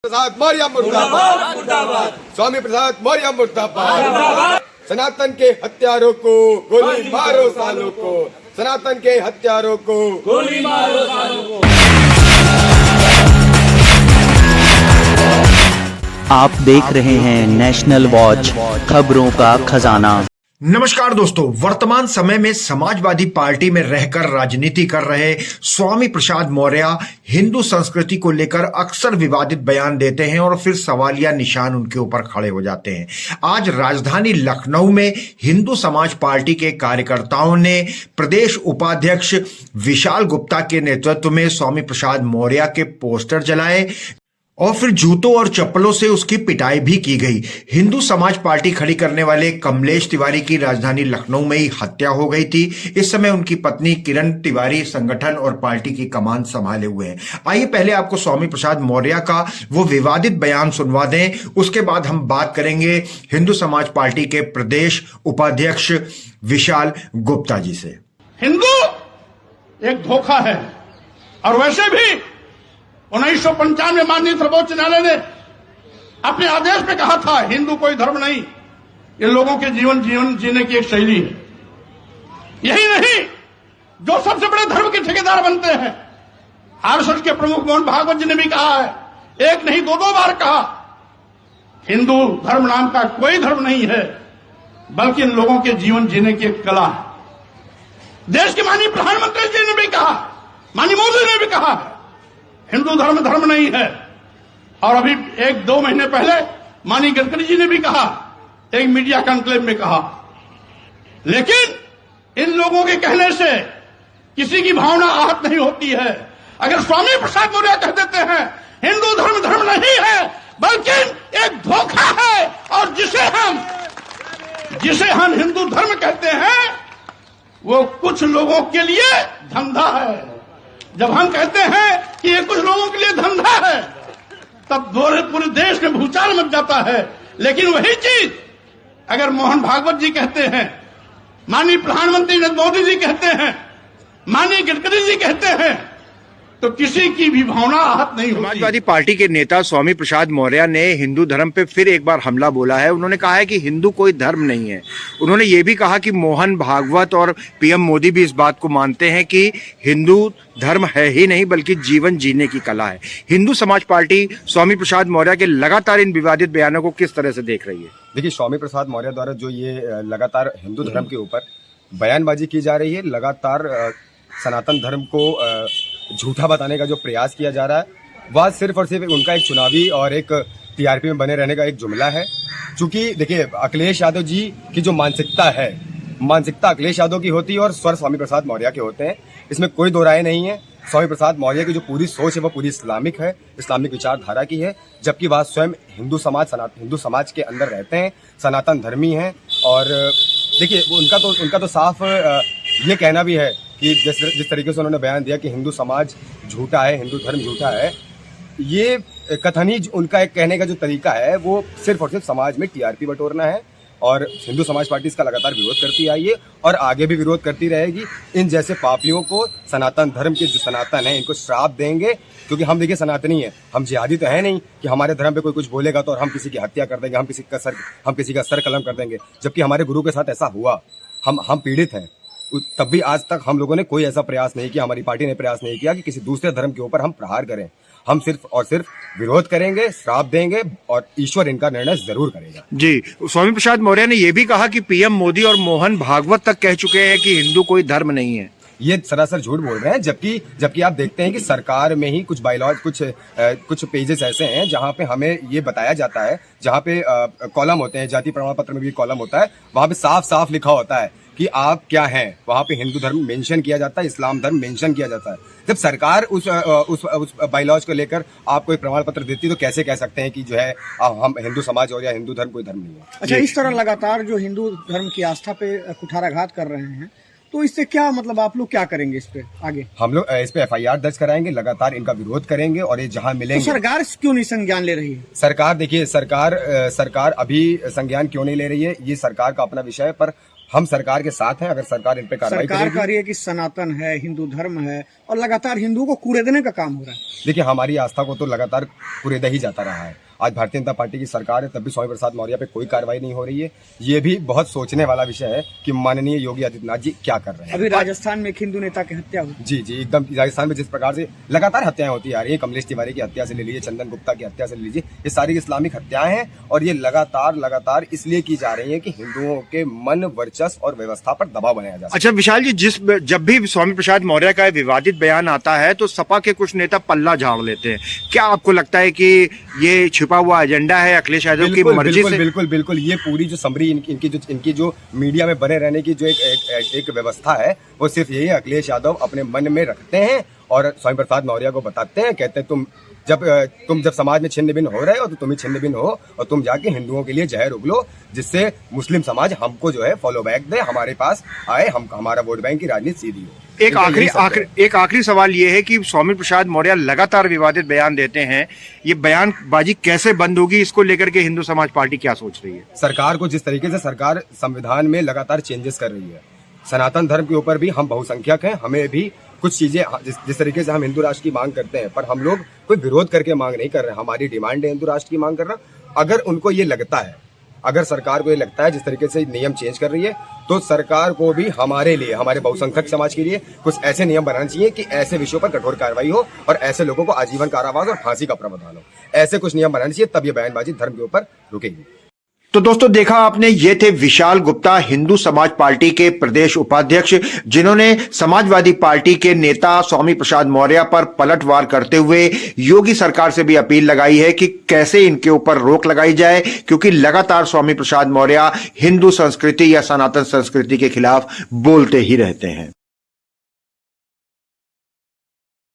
प्रसाद मौर्य मुर्दाबाद, स्वामी प्रसाद मौर्य मुर्दाबाद। सनातन के हत्यारों को गोली मारो सालों को, सनातन के हत्यारों को गोली मारो सालों को। आप देख रहे हैं नेशनल वॉच, खबरों का खजाना। नमस्कार दोस्तों, वर्तमान समय में समाजवादी पार्टी में रहकर राजनीति कर रहे स्वामी प्रसाद मौर्य हिंदू संस्कृति को लेकर अक्सर विवादित बयान देते हैं और फिर सवालिया निशान उनके ऊपर खड़े हो जाते हैं। आज राजधानी लखनऊ में हिंदू समाज पार्टी के कार्यकर्ताओं ने प्रदेश उपाध्यक्ष विशाल गुप्ता के नेतृत्व में स्वामी प्रसाद मौर्य के पोस्टर जलाए और फिर जूतों और चप्पलों से उसकी पिटाई भी की गई। हिंदू समाज पार्टी खड़ी करने वाले कमलेश तिवारी की राजधानी लखनऊ में ही हत्या हो गई थी। इस समय उनकी पत्नी किरण तिवारी संगठन और पार्टी की कमान संभाले हुए हैं। आइए पहले आपको स्वामी प्रसाद मौर्य का वो विवादित बयान सुनवा दें, उसके बाद हम बात करेंगे हिंदू समाज पार्टी के प्रदेश उपाध्यक्ष विशाल गुप्ता जी से। हिंदू एक धोखा है और वैसे भी 1995 में माननीय सर्वोच्च न्यायालय ने अपने आदेश में कहा था हिंदू कोई धर्म नहीं, ये लोगों के जीवन जीने की एक शैली है। यही नहीं, जो सबसे बड़े धर्म के ठेकेदार बनते हैं, आरएसएस के प्रमुख मोहन भागवत जी ने भी कहा है, एक नहीं दो बार कहा, हिंदू धर्म नाम का कोई धर्म नहीं है, बल्कि इन लोगों के जीवन जीने की एक कला है। देश के माननीय प्रधानमंत्री जी ने भी कहा, माननीय मोदी ने भी कहा, हिंदू धर्म नहीं है। और अभी 1-2 महीने पहले माननीय गडकरी जी ने भी कहा, एक मीडिया कॉन्क्लेव में कहा। लेकिन इन लोगों के कहने से किसी की भावना आहत नहीं होती है। अगर स्वामी प्रसाद मौर्य कह देते हैं हिंदू धर्म नहीं है बल्कि एक धोखा है, और जिसे हम हिंदू धर्म कहते हैं वो कुछ लोगों के लिए धंधा है। जब हम कहते हैं कि ये कुछ लोगों के लिए धंधा है, तब पूरे देश में भूचाल मच जाता है। लेकिन वही चीज अगर मोहन भागवत जी कहते हैं, माननीय प्रधानमंत्री नरेंद्र मोदी जी कहते हैं, माननीय गडकरी जी कहते हैं, तो किसी की भी भावना आहत नहीं होती। समाजवादी पार्टी के नेता स्वामी प्रसाद मौर्य ने हिंदू धर्म पे फिर एक बार हमला बोला है। उन्होंने कहा है कि हिंदू कोई धर्म नहीं है। उन्होंने ये भी कहा कि मोहन भागवत और पीएम मोदी भी इस बात को मानते हैं कि हिंदू धर्म है ही नहीं बल्कि जीवन जीने की कला है। हिंदू समाज पार्टी स्वामी प्रसाद मौर्य के लगातार इन विवादित बयानों को किस तरह से देख रही है? देखिए, स्वामी प्रसाद मौर्य द्वारा जो ये लगातार हिंदू धर्म के ऊपर बयानबाजी की जा रही है, लगातार सनातन धर्म को झूठा बताने का जो प्रयास किया जा रहा है, वह सिर्फ और सिर्फ उनका एक चुनावी और एक टीआरपी में बने रहने का एक जुमला है। क्योंकि देखिए, अखिलेश यादव जी की जो मानसिकता है, मानसिकता अखिलेश यादव की होती है और स्वर स्वामी प्रसाद मौर्य के होते हैं, इसमें कोई दो राय नहीं है। स्वामी प्रसाद मौर्य की जो पूरी सोच है वो पूरी इस्लामिक है, इस्लामिक विचारधारा की है, जबकि वह स्वयं हिंदू समाज के अंदर रहते हैं, सनातन धर्मी हैं। और देखिए, उनका तो साफ ये कहना भी है कि जिस तरीके से उन्होंने बयान दिया कि हिंदू समाज झूठा है, हिंदू धर्म झूठा है, ये कथन ही उनका एक कहने का जो तरीका है वो सिर्फ और सिर्फ समाज में टीआरपी बटोरना है। और हिंदू समाज पार्टी इसका लगातार विरोध करती आई है और आगे भी विरोध करती रहेगी। इन जैसे पापियों को, सनातन धर्म के जो सनातन है, इनको श्राप देंगे। क्योंकि हम देखिए सनातनी है, हम जिहादी तो है नहीं कि हमारे धर्म पे कोई कुछ बोलेगा तो और हम किसी की हत्या कर देंगे, हम किसी का सर कलम कर देंगे। जबकि हमारे गुरु के साथ ऐसा हुआ, हम पीड़ित हैं। तब भी आज तक हम लोगों ने कोई ऐसा प्रयास नहीं किया, हमारी पार्टी ने प्रयास नहीं किया कि किसी दूसरे धर्म के ऊपर हम प्रहार करें। हम सिर्फ और सिर्फ विरोध करेंगे, श्राप देंगे और ईश्वर इनका निर्णय जरूर करेगा। जी, स्वामी प्रसाद मौर्य ने यह भी कहा कि पीएम मोदी और मोहन भागवत तक कह चुके हैं कि हिंदू कोई धर्म नहीं है। ये सरासर झूठ बोल रहे हैं। जबकि आप देखते हैं कि सरकार में ही कुछ बायलॉज, कुछ पेजेस ऐसे हैं जहां पे हमें ये बताया जाता है, जहां पे कॉलम होते हैं, जाति प्रमाण पत्र में भी कॉलम होता है, वहां पे साफ साफ लिखा होता है कि आप क्या हैं। वहां पे हिंदू धर्म मेंशन किया जाता है, इस्लाम धर्म मेंशन किया जाता है। जब सरकार उस बायलॉज को लेकर आपको एक प्रमाण पत्र देती है तो कैसे कह सकते हैं कि जो है हम हिंदू समाज और या हिंदू धर्म कोई धर्म नहीं है। अच्छा, इस तरह लगातार जो हिंदू धर्म की आस्था पे कुठाराघात कर रहे हैं, तो इससे क्या मतलब आप लोग क्या करेंगे इस पे आगे? हम लोग इस पे एफआईआर दर्ज कराएंगे, लगातार इनका विरोध करेंगे और ये जहां मिलेंगे। तो सरकार क्यों नहीं संज्ञान ले रही है? सरकार देखिए, सरकार अभी संज्ञान क्यों नहीं ले रही है, ये सरकार का अपना विषय है। पर हम सरकार के साथ हैं। अगर सरकार इन पे कार्रवाई सरकार करेगी। कह रही है कि सनातन है, हिंदू धर्म है और लगातार हिंदुओं को कुरेदने का काम हो रहा है। देखिए, हमारी आस्था को तो लगातार कुरेदा ही जाता रहा है। आज भारतीय जनता पार्टी की सरकार है, तब भी स्वामी प्रसाद मौर्य पे कोई कार्रवाई नहीं हो रही है। ये भी बहुत सोचने वाला विषय है कि माननीय योगी आदित्यनाथ जी क्या कर रहे हैं। अभी राजस्थान में एक हिंदू नेता की हत्या हुई। जी जी, एकदम राजस्थान में जिस प्रकार से लगातार हत्याएं होती आ रही है, कमलेश तिवारी की हत्या से ले लीजिए, चंदन गुप्ता की हत्या से ले लीजिए, ये सारी इस्लामिक हत्याएं हैं और ये लगातार इसलिए की जा रही है कि हिंदुओं के मन, वर्चस्व और व्यवस्था पर दबाव बनाया जा सके। अच्छा विशाल जी, जब भी स्वामी प्रसाद मौर्य का विवादित बयान आता है तो सपा के कुछ नेता पल्ला झाड़ लेते हैं। क्या आपको लगता है कि ये छिपा हुआ एजेंडा है अखिलेश यादव की मर्जी से? बिल्कुल ये पूरी जो समरी इनकी जो मीडिया में बने रहने की जो एक व्यवस्था है, वो सिर्फ यही अखिलेश यादव अपने मन में रखते हैं और स्वामी प्रसाद मौर्य को बताते हैं, कहते हैं तुम जब समाज में छिन्न भिन्न हो रहे हो तो तुम ही छिन्न भिन्न हो और तुम जाके हिंदुओं के लिए जहर उगलो, जिससे मुस्लिम समाज हमको जो है फॉलो बैक दे, हमारे पास आए, हमारा वोट बैंक की राजनीति सीधी हो। एक आखिरी सवाल ये है कि स्वामी प्रसाद मौर्य लगातार विवादित बयान देते हैं, ये बयानबाजी कैसे बंद होगी, इसको लेकर के हिंदू समाज पार्टी क्या सोच रही है? सरकार को जिस तरीके से सरकार संविधान में लगातार चेंजेस कर रही है, सनातन धर्म के ऊपर भी हम बहुसंख्यक हैं, हमें भी कुछ चीजें जिस तरीके से हम हिंदू राष्ट्र की मांग करते हैं, पर हम लोग कोई विरोध करके मांग नहीं कर रहे, हमारी डिमांड है हिंदू राष्ट्र की मांग करना। अगर उनको ये लगता है, अगर सरकार को ये लगता है जिस तरीके से नियम चेंज कर रही है, तो सरकार को भी हमारे लिए, हमारे बहुसंख्यक समाज के लिए कुछ ऐसे नियम बनाने चाहिए कि ऐसे विषयों पर कठोर कार्रवाई हो और ऐसे लोगों को आजीवन कारावास और फांसी का प्रावधान हो। ऐसे कुछ नियम बनाने चाहिए, तब ये बयानबाजी धर्म के ऊपर रुकेगी। तो दोस्तों देखा आपने, ये थे विशाल गुप्ता, हिंदू समाज पार्टी के प्रदेश उपाध्यक्ष, जिन्होंने समाजवादी पार्टी के नेता स्वामी प्रसाद मौर्य पर पलटवार करते हुए योगी सरकार से भी अपील लगाई है कि कैसे इनके ऊपर रोक लगाई जाए, क्योंकि लगातार स्वामी प्रसाद मौर्य हिंदू संस्कृति या सनातन संस्कृति के खिलाफ बोलते ही रहते हैं।